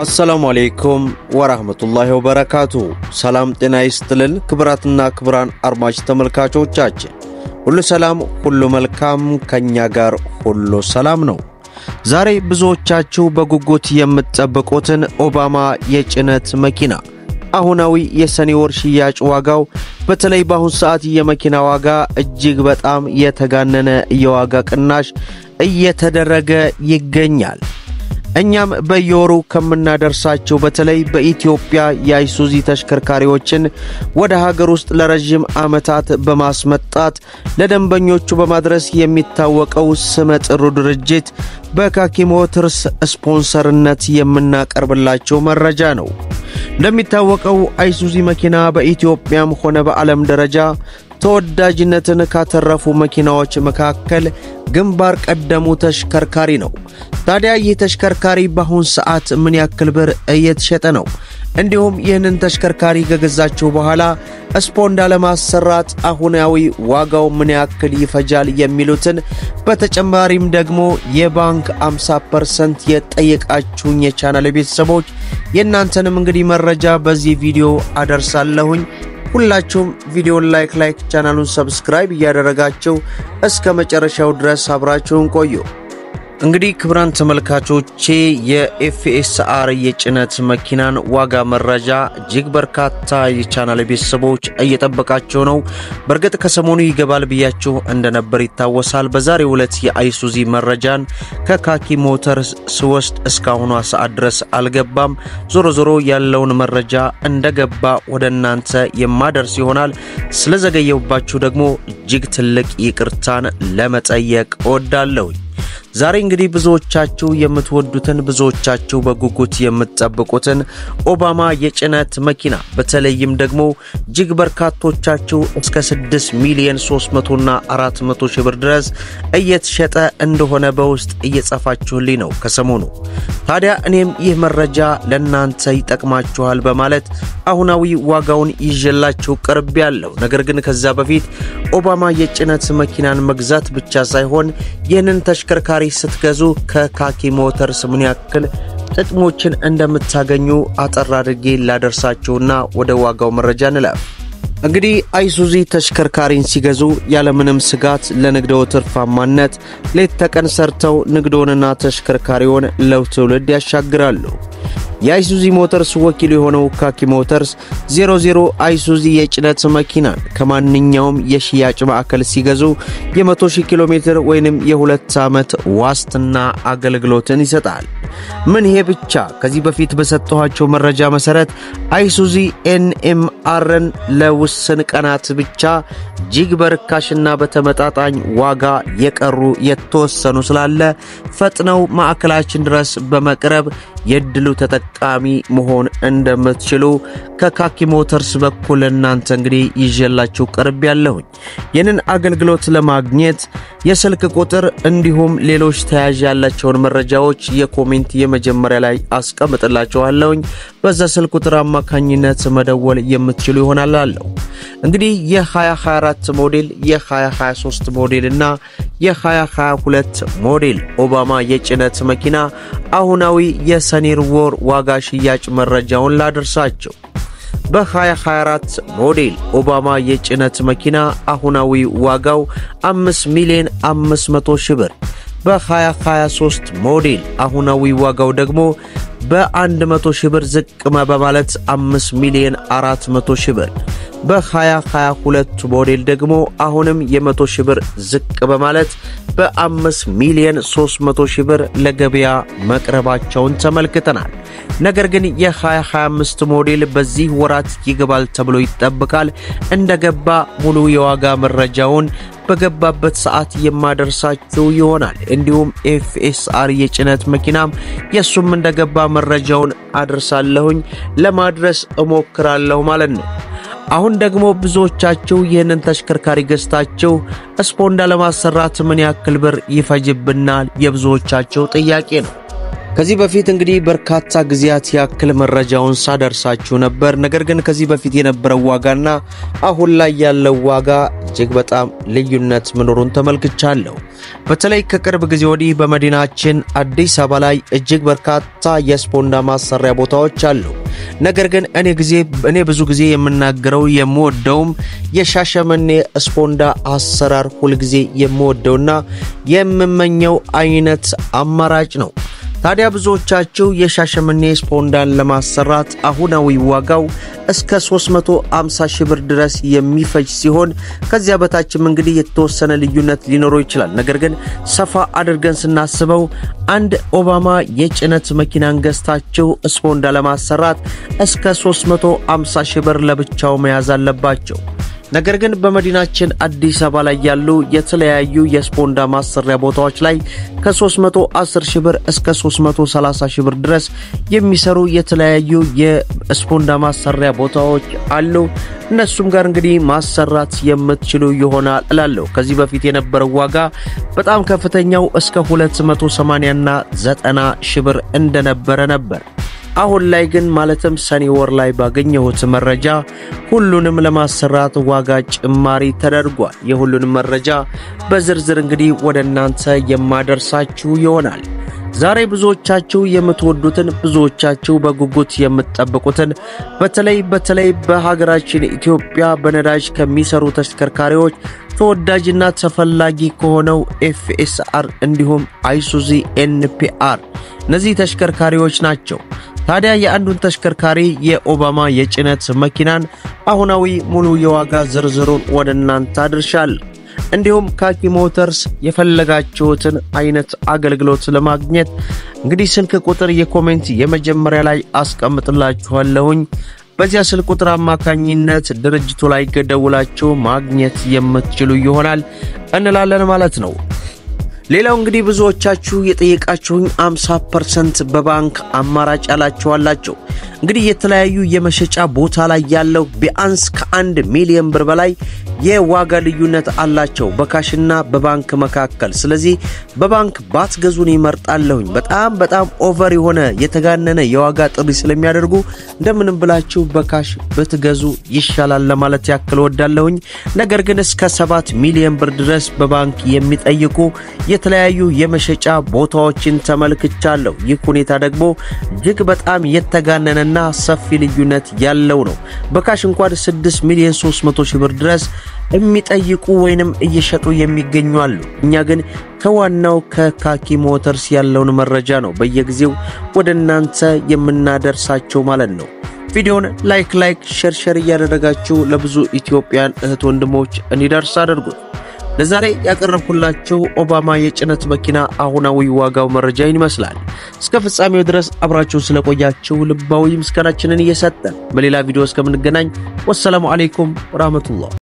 السلام عليكم ورحمة الله وبركاته. سلام تنايستلن كبراتنا كبران أرماج تملكاتوچاچن ሁሉ ሰላም ሁሉ መልካም ከኛ ጋር ሁሉ ሰላም ነው። ዛሬ ብዙዎቻችሁ በጉጉት የምትጠብቁትን ኦባማ የጭነት መኪና አሁናዊ የሰኔ ወር ሽያጭ ዋጋው በተለይ በአሁን ሰዓት የመኪና ዋጋ እጅግ በጣም የተጋነነ የዋጋ ቅናሽ እየተደረገ ይገኛል። እኛም በየወሩ ከመናደርሳቸው በተለይ በኢትዮጵያ የአይሱዚ ተሽከርካሪዎችን ወደ ሀገር ውስጥ ለረጅም ዓመታት በማስመጣት ለደንበኞቹ በማድረስ የሚታወቀው ስመጥሩ ድርጅት በካኪ ሞተርስ ስፖንሰርነት የምናቀርብላቸው መረጃ ነው። እንደሚታወቀው አይሱዚ መኪና በኢትዮጵያም ሆነ በዓለም ደረጃ ተወዳጅነትን ካተረፉ መኪናዎች መካከል ግንባር ቀደሙ ተሽከርካሪ ነው። ታዲያ ይህ ተሽከርካሪ በአሁን ሰዓት ምን ያክል ብር እየተሸጠ ነው? እንዲሁም ይህንን ተሽከርካሪ ከገዛችሁ በኋላ ስፖንዳ ለማሰራት አሁናዊ ዋጋው ምን ያክል ይፈጃል የሚሉትን በተጨማሪም ደግሞ የባንክ 50% የጠየቃችሁኝ የቻናል ቤተሰቦች የናንተንም እንግዲህ መረጃ በዚህ ቪዲዮ አደርሳለሁኝ። ሁላችሁም ቪዲዮን ላይክ ቻናሉን ሰብስክራይብ ያደረጋችሁ እስከ መጨረሻው ድረስ አብራችሁን ቆዩ። እንግዲህ ክብራን ተመልካቾቼ የኤፍኤስአር የጭነት መኪናን ዋጋ መረጃ እጅግ በርካታ የቻናል ቤተሰቦች እየተጠበቃቸው ነው። በርግጥ ከሰሞኑ ይገባል ብያችሁ እንደነበር ይታወሳል። በዛሬው ዕለት የአይሱዚ መረጃን ከካኪ ሞተርስ ስወስድ እስካሁኗ ሰዓት ድረስ አልገባም። ዞሮ ያለውን መረጃ እንደገባ ወደናንተ የማደርስ ይሆናል። ስለዘገየውባችሁ ደግሞ እጅግ ትልቅ ይቅርታን ለመጠየቅ እወዳለሁ። ዛሬ እንግዲህ ብዙዎቻችሁ የምትወዱትን ብዙዎቻችሁ በጉጉት የምትጠብቁትን ኦባማ የጭነት መኪና በተለይም ደግሞ እጅግ በርካቶቻችሁ እስከ 6 ሚሊዮን 300 እና 400 ሺህ ብር ድረስ እየተሸጠ እንደሆነ በውስጥ እየጻፋችሁልኝ ነው ከሰሞኑ። ታዲያ እኔም ይህ መረጃ ለናንተ ይጠቅማችኋል በማለት አሁናዊ ዋጋውን ይዤላችሁ ቀርቤያለሁ። ነገር ግን ከዛ በፊት ኦባማ የጭነት መኪናን መግዛት ብቻ ሳይሆን ይህንን ተሽከርካሪ ስትገዙ ከካኪ ሞተርስ ምን ያክል ጥቅሞችን እንደምታገኙ አጠር አድርጌ ላደርሳችሁና ወደ ዋጋው መረጃ እንለፍ። እንግዲህ አይሱዚ ተሽከርካሪን ሲገዙ ያለምንም ስጋት ለንግዶ ትርፋማነት ሌት ተቀን ሰርተው ንግዶንና ተሽከርካሪውን ለትውልድ ያሻግራሉ። የአይሱዚ ሞተርስ ወኪል የሆነው ካኪ ሞተርስ 00 አይሱዚ የጭነት መኪናን ከማንኛውም የሽያጭ ማዕከል ሲገዙ የ100,000 ኪሎ ሜትር ወይንም የ2 ዓመት ዋስትና አገልግሎትን ይሰጣል። ምን ይሄ ብቻ! ከዚህ በፊት በሰጠኋቸው መረጃ መሰረት አይሱዚ ኤንኤምአርን ለውስን ቀናት ብቻ እጅግ በርካሽና በተመጣጣኝ ዋጋ የቀሩ የተወሰኑ ስላለ ፈጥነው ማዕከላችን ድረስ በመቅረብ የድሉ ተጠቃሚ መሆን እንደምትችሉ ከካኪ ሞተርስ በኩል እናንተ እንግዲህ ይዤላችሁ ቀርቤያለሁ። ይህንን አገልግሎት ለማግኘት የስልክ ቁጥር እንዲሁም ሌሎች ተያያዥ ያላቸውን መረጃዎች የኮሜንት የመጀመሪያ ላይ አስቀምጥላችኋለሁ። በዛ ስልክ ቁጥር አማካኝነት መደወል የምትችሉ ይሆናል አለው። እንግዲህ የ2024 ሞዴል የ2023 ሞዴል እና የ2022 ሞዴል ኦባማ የጭነት መኪና አሁናዊ የሰኔ ወር ዋጋ ሽያጭ መረጃውን ላደርሳችሁ። በ2024 ሞዴል ኦባማ የጭነት መኪና አሁናዊ ዋጋው 5 ሚሊዮን 500 ሺህ ብር። በ2023 ሞዴል አሁናዊ ዋጋው ደግሞ በ100 ሺህ ብር ዝቅ በማለት 5 ሚሊዮን 400 ሺህ ብር። በ2022 ሞዴል ደግሞ አሁንም የ100 ሺህ ብር ዝቅ በማለት በ5 ሚሊዮን 300 ሺህ ብር ለገበያ መቅረባቸውን ተመልክተናል። ነገር ግን የ2025 ሞዴል በዚህ ወራት ይገባል ተብሎ ይጠበቃል። እንደገባ ሙሉ የዋጋ መረጃውን በገባበት ሰዓት የማደርሳችሁ ይሆናል። እንዲሁም ኤፍኤስአር የጭነት መኪናም የሱም እንደገባ መረጃውን አደርሳለሁኝ ለማድረስ እሞክራለሁ ማለት ነው። አሁን ደግሞ ብዙዎቻችሁ ይህንን ተሽከርካሪ ገዝታችሁ ስፖንዳ ለማሰራት ምን ያክል ብር ይፈጅብናል የብዙዎቻችሁ ጥያቄ ነው። ከዚህ በፊት እንግዲህ በርካታ ጊዜያት ያክል መረጃውን ሳደርሳችሁ ነበር። ነገር ግን ከዚህ በፊት የነበረው ዋጋና አሁን ላይ ያለው ዋጋ እጅግ በጣም ልዩነት መኖሩን ተመልክቻለሁ። በተለይ ከቅርብ ጊዜ ወዲህ በመዲናችን አዲስ አበባ ላይ እጅግ በርካታ የስፖንዳ ማሰሪያ ቦታዎች አሉ። ነገር ግን እኔ ብዙ ጊዜ የምናገረው የምወደውም የሻሸመኔ ስፖንዳ አሰራር ሁሉ ጊዜ የምወደውና የምመኘው አይነት አማራጭ ነው። ታዲያ ብዙዎቻችሁ የሻሸመኔ ስፖንዳን ለማሰራት አሁናዊ ዋጋው እስከ 350 ሺህ ብር ድረስ የሚፈጅ ሲሆን ከዚያ በታችም እንግዲህ የተወሰነ ልዩነት ሊኖረው ይችላል። ነገር ግን ሰፋ አድርገን ስናስበው አንድ ኦባማ የጭነት መኪናን ገዝታችሁ ስፖንዳ ለማሰራት እስከ 350 ሺህ ብር ለብቻው መያዝ አለባቸው። ነገር ግን በመዲናችን አዲስ አበባ ላይ ያሉ የተለያዩ የስፖንዳ ማሰሪያ ቦታዎች ላይ ከ310 ሺህ ብር እስከ 330 ሺህ ብር ድረስ የሚሰሩ የተለያዩ የስፖንዳ ማሰሪያ ቦታዎች አሉ። እነሱም ጋር እንግዲህ ማሰራት የምትችሉ ይሆናል እላለሁ። ከዚህ በፊት የነበረው ዋጋ በጣም ከፍተኛው እስከ 280 እና 90 ሺህ ብር እንደነበረ ነበር። አሁን ላይ ግን ማለትም ሰኔ ወር ላይ ባገኘሁት መረጃ ሁሉንም ለማሰራት ዋጋ ጭማሪ ተደርጓል። የሁሉንም መረጃ በዝርዝር እንግዲህ ወደናንተ የማደርሳችሁ ይሆናል። ዛሬ ብዙዎቻችሁ የምትወዱትን ብዙዎቻችሁ በጉጉት የምትጠብቁትን በተለይ በሀገራችን ኢትዮጵያ በነዳጅ ከሚሰሩ ተሽከርካሪዎች ተወዳጅና ተፈላጊ ከሆነው ኤፍኤስአር እንዲሁም አይሱዚ ኤንፒአር እነዚህ ተሽከርካሪዎች ናቸው። ታዲያ የአንዱን ተሽከርካሪ የኦባማ የጭነት መኪናን አሁናዊ ሙሉ የዋጋ ዝርዝሩን ወደናንተ አድርሻለሁ። እንዲሁም ካኪ ሞተርስ የፈለጋችሁትን አይነት አገልግሎት ለማግኘት እንግዲህ ስልክ ቁጥር የኮሜንት የመጀመሪያ ላይ አስቀምጥላችኋለሁኝ። በዚያ ስልክ ቁጥር አማካኝነት ድርጅቱ ላይ ደውላችሁ ማግኘት የምትችሉ ይሆናል እንላለን ማለት ነው። ሌላው እንግዲህ ብዙዎቻችሁ የጠየቃችሁኝ 50% በባንክ አማራጭ ያላችኋላችሁ እንግዲህ የተለያዩ የመሸጫ ቦታ ላይ ያለው ቢያንስ ከ1 ሚሊዮን ብር በላይ የዋጋ ልዩነት አላቸው በካሽና በባንክ መካከል። ስለዚህ በባንክ ባትገዙን ይመርጣለሁኝ። በጣም ኦቨር የሆነ የተጋነነ የዋጋ ጥሪ ስለሚያደርጉ እንደምንም ብላችሁ በካሽ ብትገዙ ይሻላል ለማለት ያክል ወዳለሁኝ። ነገር ግን እስከ 7 ሚሊዮን ብር ድረስ በባንክ የሚጠይቁ የተለያዩ የመሸጫ ቦታዎችን ተመልክቻለሁ። ይህ ሁኔታ ደግሞ እጅግ በጣም የተጋነነና ሰፊ ልዩነት ያለው ነው። በካሽ እንኳን 6 ሚሊዮን 300 ሺህ ብር ድረስ የሚጠይቁ ወይንም እየሸጡ የሚገኙ አሉ። እኛ ግን ከዋናው ከካኪ ሞተርስ ያለውን መረጃ ነው በየጊዜው ወደናንተ የምናደርሳቸው ማለት ነው። ቪዲዮውን ላይክ ሼር እያደረጋችሁ ለብዙ ኢትዮጵያን እህት ወንድሞች እንዲደርስ አድርጉት። ለዛሬ ያቀረብኩላችሁ ኦባማ የጭነት መኪና አሁናዊ ዋጋው መረጃ ይመስላል። እስከ ፍጻሜው ድረስ አብራችሁን ስለቆያችሁ ልባዊ ምስጋናችንን እየሰጠን በሌላ ቪዲዮ እስከምንገናኝ ወሰላሙ አለይኩም ወራህመቱላህ።